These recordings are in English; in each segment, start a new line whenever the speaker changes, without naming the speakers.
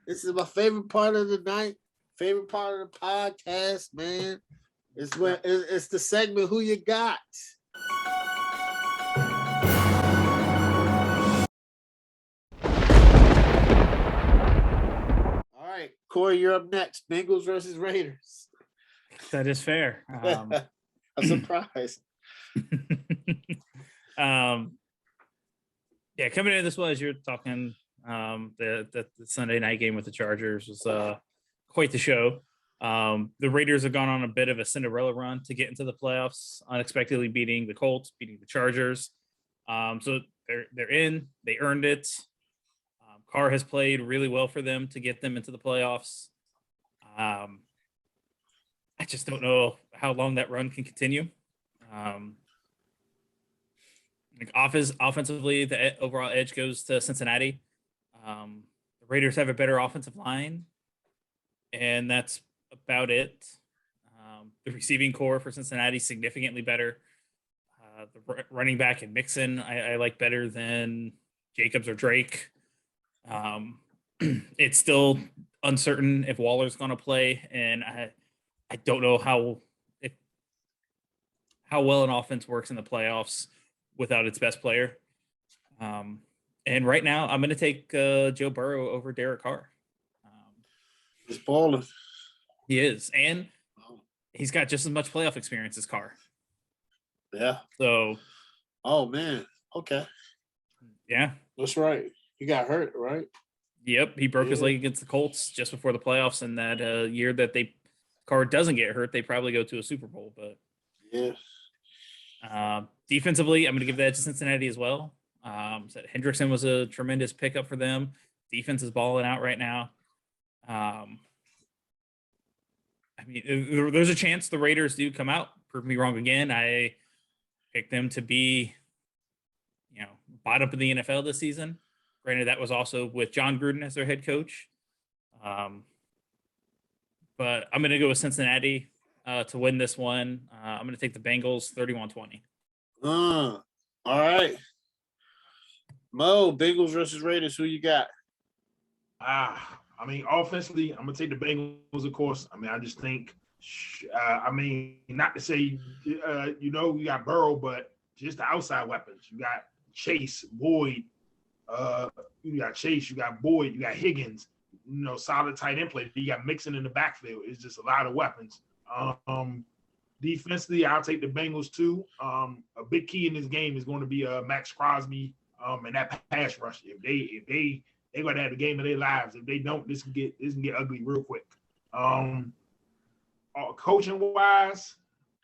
This is my favorite part of the night. Favorite part of the podcast, man. It's the segment Who You Got. All right, Corey, you're up next. Bengals versus Raiders.
That is fair.
A surprise.
Yeah, coming into this one, as you're talking, the Sunday night game with the Chargers was quite the show. The Raiders have gone on a bit of a Cinderella run to get into the playoffs, unexpectedly beating the Colts, beating the Chargers. So they're in. They earned it. Carr has played really well for them to get them into the playoffs. I just don't know how long that run can continue. Offensively, the overall edge goes to Cincinnati. The Raiders have a better offensive line, and that's about it. The receiving core for Cincinnati is significantly better. The running back and Mixon, I like better than Jacobs or Drake. It's still uncertain if Waller's going to play, and I don't know how well an offense works in the playoffs without its best player. And right now, I'm going to take Joe Burrow over Derek Carr.
He's balling.
He is, and he's got just as much playoff experience as Carr.
Yeah.
So.
Oh man. Okay.
Yeah.
That's right. He got hurt, right?
Yep. He broke his leg against the Colts just before the playoffs, and that year that Carr doesn't get hurt, they probably go to a Super Bowl. But
yeah.
Defensively, I'm going to give that to Cincinnati as well. So Hendrickson was a tremendous pickup for them. Defense is balling out right now. I mean, there's a chance the Raiders do come out. Prove me wrong again. I picked them to be, bottom of the NFL this season. Granted, that was also with John Gruden as their head coach. But I'm going to go with Cincinnati to win this one. I'm going to take the Bengals 31-20.
All right. Mo, Bengals versus Raiders. Who you got?
I mean, offensively, I'm going to take the Bengals, of course. I mean, I just think, not to say, you got Burrow, but just the outside weapons. You got Chase, Boyd. You got Chase, you got Boyd, you got Higgins. Solid tight end play. You got Mixon in the backfield. It's just a lot of weapons. Defensively, I'll take the Bengals too. A big key in this game is going to be Max Crosby and that pass rush. If they going to have the game of their lives. If they don't, this can get ugly real quick. Coaching wise,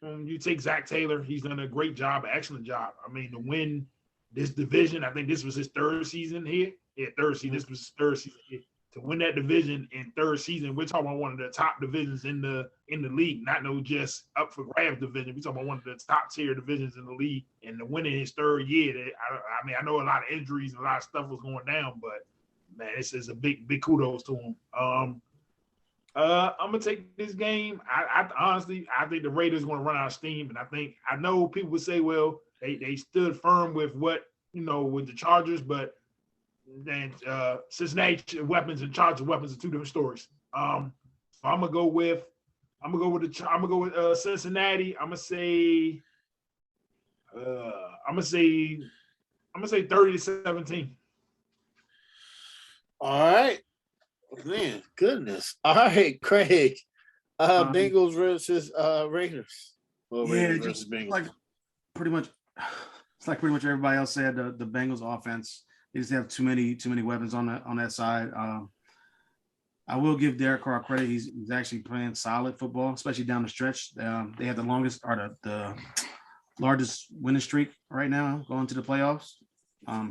you take Zach Taylor. He's done a great job, excellent job. I mean, to win this division, I think this was his third season here. Yeah, third season. This was his third season here. To win that division in third season, we're talking about one of the top divisions in the league, not no just up for grabs division. We're talking about one of the top tier divisions in the league. And to win in his third year, I know a lot of injuries and a lot of stuff was going down, but man, this is a big kudos to him. I'm gonna take this game. I honestly think the Raiders are gonna run out of steam, and I know people would say, well, they stood firm with with the Chargers, but then Cincinnati weapons and Chargers weapons are two different stories. So I'm gonna go with Cincinnati. I'm gonna say 30-17.
All right. Man, goodness. All right, Craig. Bengals versus Raiders. Well, Raiders versus Bengals.
Pretty much everybody else said. The Bengals offense, they just have too many weapons on that side. I will give Derek Carr credit. He's actually playing solid football, especially down the stretch. They have the largest winning streak right now going to the playoffs,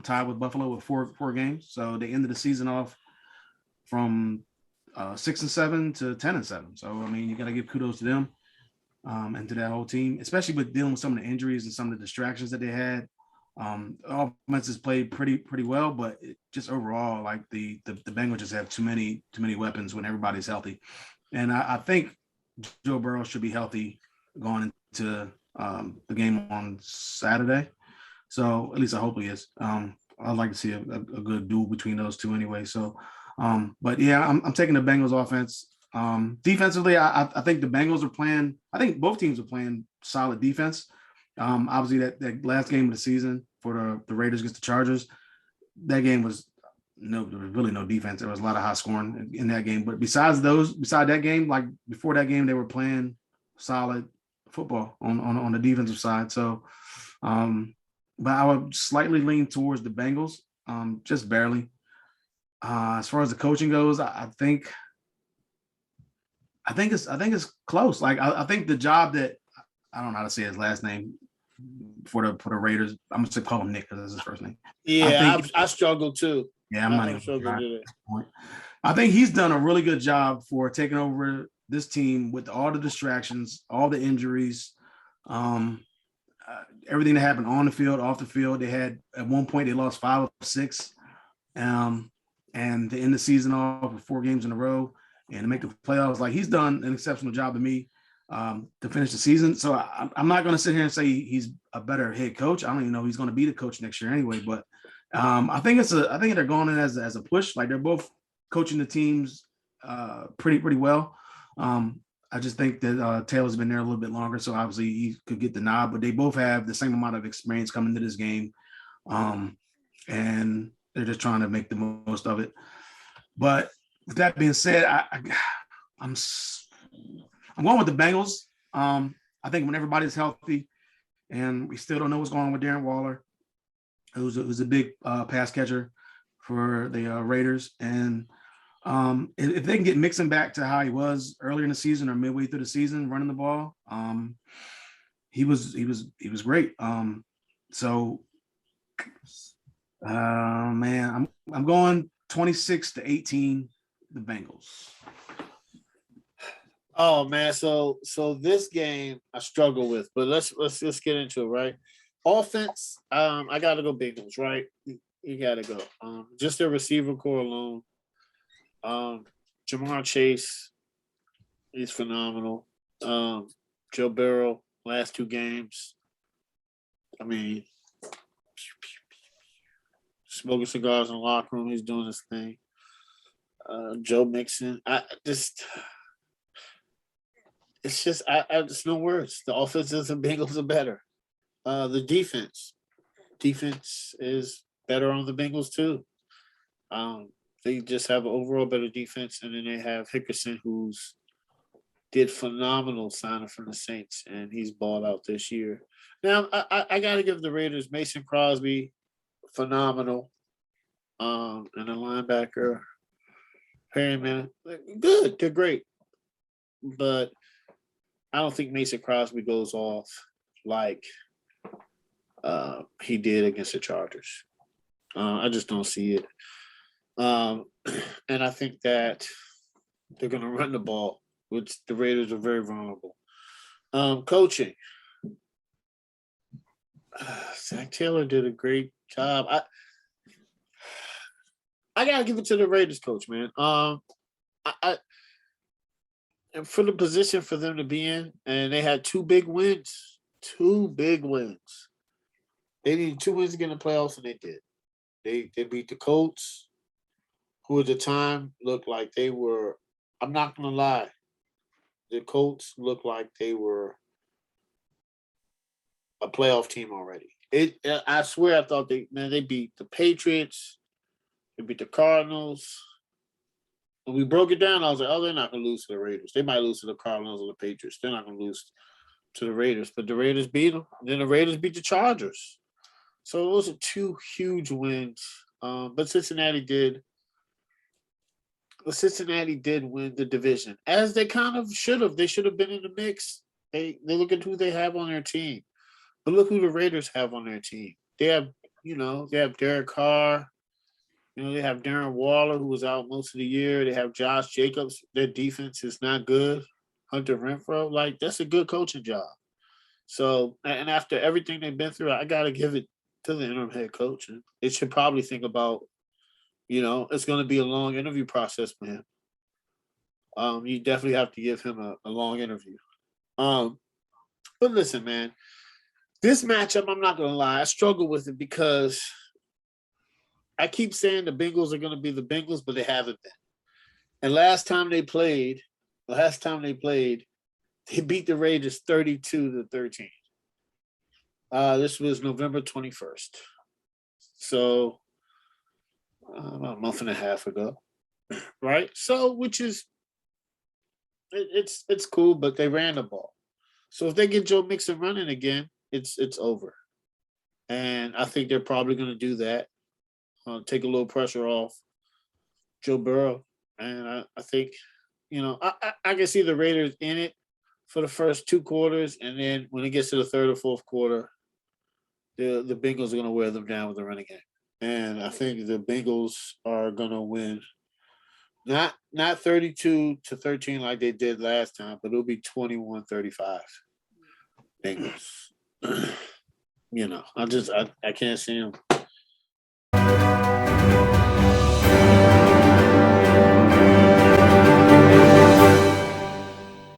tied with Buffalo with four games. So they ended the season off from 6-7 to 10-7. So I mean, you got to give kudos to them and to that whole team, especially with dealing with some of the injuries and some of the distractions that they had. Offenses played pretty well, but just overall, like the Bengals just have too many weapons when everybody's healthy, and I think Joe Burrow should be healthy going into the game on Saturday. So at least I hope he is. I'd like to see a good duel between those two anyway. So, but yeah, I'm taking the Bengals offense. Defensively, I think the Bengals are playing. I think both teams are playing solid defense. Obviously, that last game of the season for the Raiders against the Chargers, that game was there was really no defense. There was a lot of high scoring in that game. But beside that game, like before that game, they were playing solid football on the defensive side. So, but I would slightly lean towards the Bengals, just barely. As far as the coaching goes, I think it's close. Like I think the job that I don't know how to say his last name for the Raiders. I'm gonna call him Nick because that's his first name.
Yeah, I struggle too.
Yeah, I'm not even sure at this point. I think he's done a really good job for taking over this team with all the distractions, all the injuries, everything that happened on the field, off the field. They had at one point they lost 5 of 6, and to end the season off with 4 games in a row and to make the playoffs. Like he's done an exceptional job to me to finish the season. So I'm not going to sit here and say he's a better head coach. I don't even know he's going to be the coach next year anyway. But I think they're going in as a push. Like they're both coaching the teams pretty well. I just think that Taylor's been there a little bit longer, so obviously he could get the nod. But they both have the same amount of experience coming to this game, and they're just trying to make the most of it. But with that being said, I'm going with the Bengals. I think when everybody's healthy, and we still don't know what's going on with Darren Waller, who's a big pass catcher for the Raiders, and if they can get Mixon back to how he was earlier in the season or midway through the season running the ball, he was great. So man, I'm going 26-18, the Bengals.
Oh man, so this game I struggle with, but let's just get into it, right? Offense, I gotta go Bengals, right? You gotta go. Just their receiver core alone. Jamar Chase, he's phenomenal. Joe Burrow, last 2 games. I mean, smoking cigars in the locker room, he's doing his thing. Joe Mixon, it's just there's no words. The offenses and Bengals are better. The defense is better on the Bengals too. They just have an overall better defense, and then they have Hickerson, who's did phenomenal signing from the Saints, and he's balled out this year. Now, I got to give the Raiders Mason Crosby, phenomenal, and a linebacker, Perryman, good, they're great, but I don't think Mason Crosby goes off like he did against the Chargers. I just don't see it. And I think that they're going to run the ball, which the Raiders are very vulnerable. Coaching. Zach Taylor did a great job. I got to give it to the Raiders coach, man. And for the position for them to be in, and they had 2 big wins. 2 big wins. They needed 2 wins to get in the playoffs, and they did. They beat the Colts, who at the time looked like they were, I'm not going to lie, the Colts looked like they were a playoff team already. I swear I thought they beat the Patriots, they beat the Cardinals. When we broke it down, I was like, oh, they're not going to lose to the Raiders. They might lose to the Cardinals or the Patriots. They're not going to lose to the Raiders. But the Raiders beat them. And then the Raiders beat the Chargers. So those are 2 huge wins. But Cincinnati did win the division, as they kind of should have. They should have been in the mix. They look at who they have on their team. But look who the Raiders have on their team. They have Derek Carr. They have Darren Waller, who was out most of the year. They have Josh Jacobs. Their defense is not good. Hunter Renfrow, like, that's a good coaching job. So, and after everything they've been through, I got to give it to the interim head coach. And it should probably think about, it's going to be a long interview process for him. You definitely have to give him a long interview. But listen, man, this matchup, I'm not going to lie, I struggle with it because I keep saying the Bengals are going to be the Bengals, but they haven't been. And last time they played, they beat the Raiders 32-13. This was November 21st. So about a month and a half ago, right? So, which is it's cool, but they ran the ball. So if they get Joe Mixon running again, it's over. And I think they're probably going to do that. Take a little pressure off Joe Burrow. And I think, I can see the Raiders in it for the first 2 quarters. And then when it gets to the third or fourth quarter, the Bengals are going to wear them down with the running game. And I think the Bengals are going to win. Not 32-13 like they did last time, but it'll be 21-35. Bengals. I can't see them.